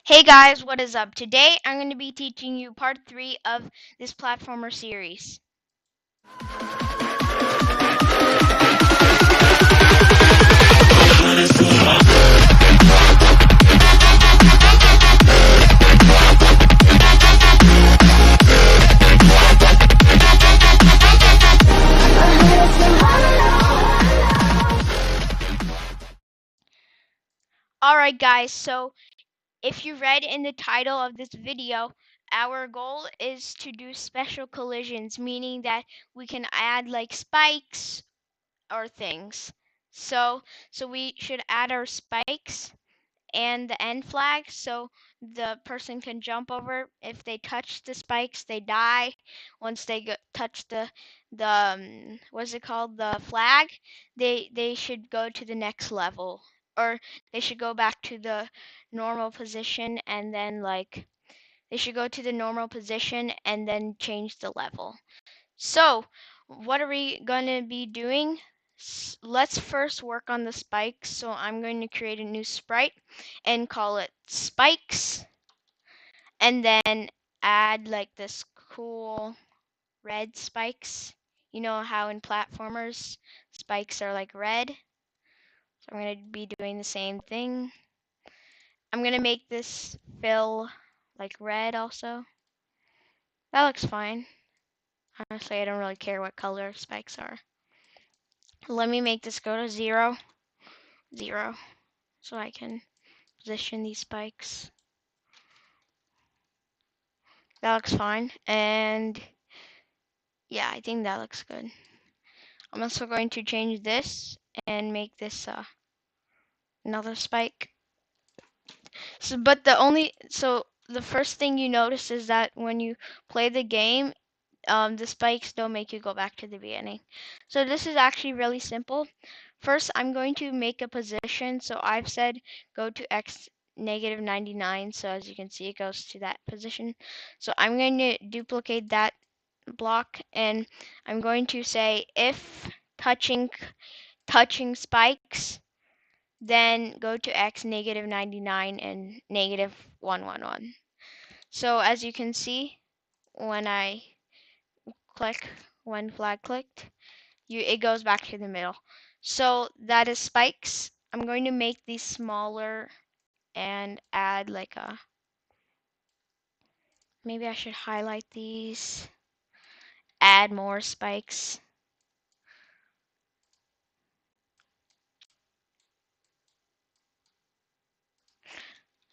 Hey guys, what is up? Today I'm going to be teaching you part 3 of this platformer series. Alright guys, so if you read in the title of this video, our goal is to do special collisions, meaning that we can add like spikes or things. So we should add our spikes and the end flag so the person can jump over. If they touch the spikes, they die. Once they touch the what's it called, the flag, they should go to the next level, or they should go back to the normal position, and then like they should go to the normal position and then change the level. So what are we going to be doing? Let's first work on the spikes. So I'm going to create a new sprite and call it spikes, and then add like this cool red spikes. You know how in platformers spikes are like red? So I'm going to be doing the same thing. I'm going to make this fill like red also. That looks fine. Honestly, I don't really care what color spikes are. Let me make this go to 0, 0, so I can position these spikes. That looks fine, and yeah, I think that looks good. I'm also going to change this and make this another spike. So the first thing you notice is that when you play the game, the spikes don't make you go back to the beginning. So this is actually really simple. First, I'm going to make a position. So I've said go to x negative 99. So as you can see, it goes to that position. So I'm going to duplicate that block, and I'm going to say if touching spikes, then go to x negative 99 and negative 111. So as you can see, when I click, when flag clicked, it goes back to the middle. So that is spikes. I'm going to make these smaller and add like a, maybe I should highlight these, add more spikes.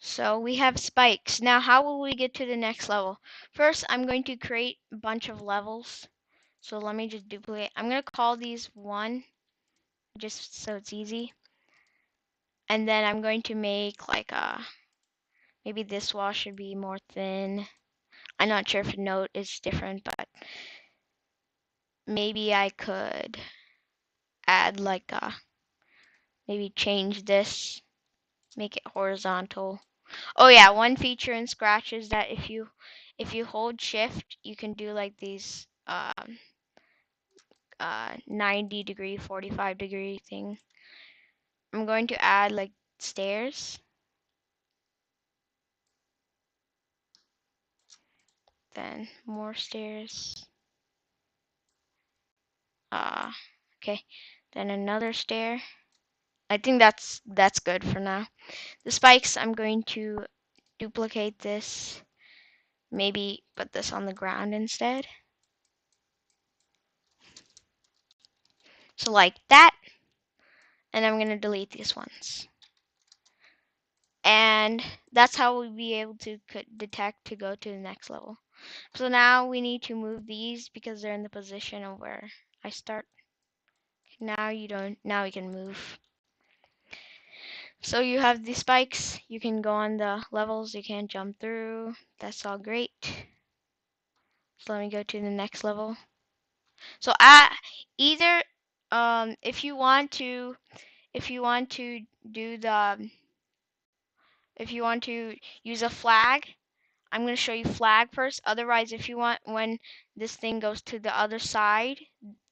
So we have spikes. Now how will we get to the next level? First, I'm going to create a bunch of levels. So let me just duplicate. I'm going to call these 1, just so it's easy. And then I'm going to make like a, maybe this wall should be more thin. I'm not sure if a note is different, but maybe I could add like a, maybe change this, make it horizontal. Oh yeah, one feature in Scratch is that if you hold shift, you can do like these 90-degree, 45-degree thing. I'm going to add like stairs. Then more stairs. Okay. Then another stair. I think that's good for now. The spikes, I'm going to duplicate this. Maybe put this on the ground instead. So like that. And I'm going to delete these ones. And that's how we'll be able to detect to go to the next level. So now we need to move these because they're in the position of where I start. Now we can move. So you have the spikes, you can go on the levels, you can't jump through. That's all great. So let me go to the next level. So either if you want to do the if you want to use a flag, I'm going to show you flag first. Otherwise, if you want, when this thing goes to the other side,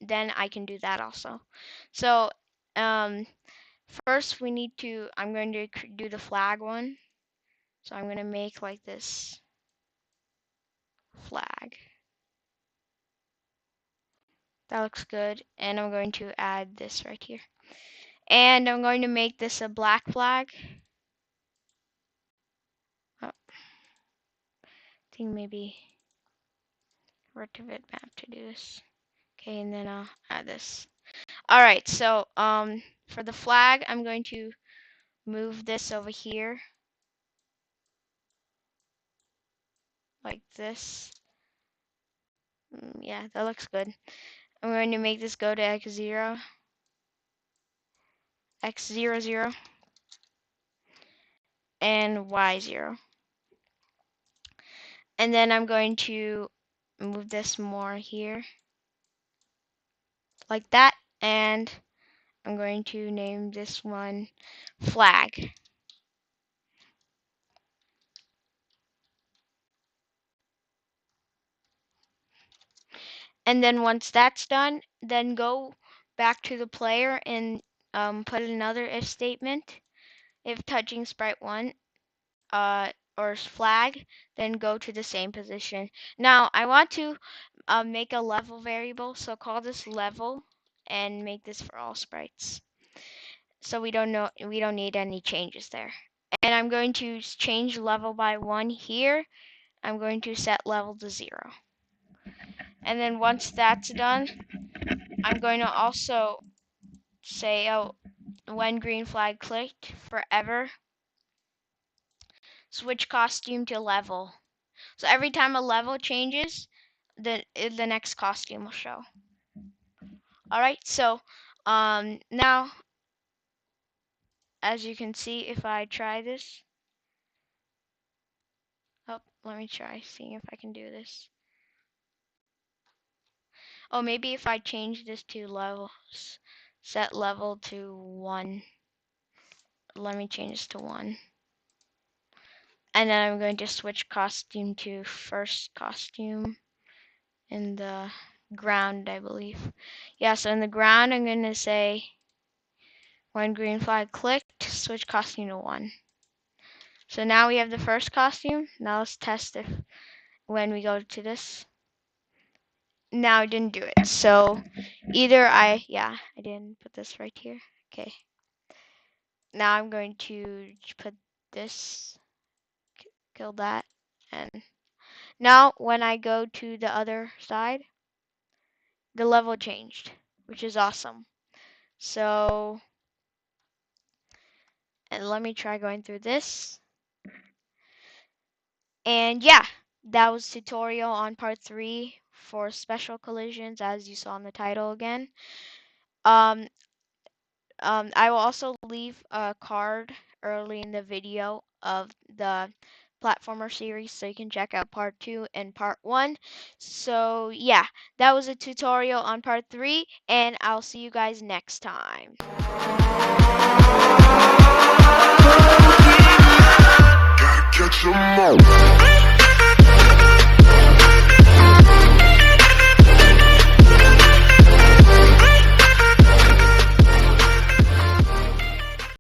then I can do that also. So first we need to, I'm going to do the flag one. So I'm going to make like this flag. That looks good. And I'm going to add this right here. And I'm going to make this a black flag. Oh, I think maybe rotivate map to do this. Okay, and then I'll add this. Alright, so for the flag, I'm going to move this over here. Like this. Yeah, that looks good. I'm going to make this go to x0, x0, 0, and y0. And then I'm going to move this more here, like that. And I'm going to name this one flag. And then once that's done, then go back to the player and put another if statement. If touching sprite 1 or flag, then go to the same position. Now I want to make a level variable, so call this level and make this for all sprites. So we don't need any changes there. And I'm going to change level by 1 here. I'm going to set level to 0. And then once that's done, I'm going to also say, oh, when green flag clicked, forever, switch costume to level. So every time a level changes, the next costume will show. Alright, so now, as you can see, if I try this, oh, let me try seeing if I can do this. Oh, maybe if I change this to levels, set level to 1. Let me change this to 1. And then I'm going to switch costume to first costume in the ground, I believe. Yeah, so in the ground, I'm going to say when green flag clicked, switch costume to 1. So now we have the first costume. Now let's test if when we go to this. Now I didn't do it. So either I didn't put this right here. Okay. Now I'm going to put this, kill that, and now when I go to the other side, the level changed, which is awesome. So, and let me try going through this. And yeah, that was tutorial on part 3 for special collisions, as you saw in the title again. I will also leave a card early in the video of the platformer series so you can check out part 2 and part 1. So yeah, that was a tutorial on part 3, and I'll see you guys next time. Gotta catch 'em all.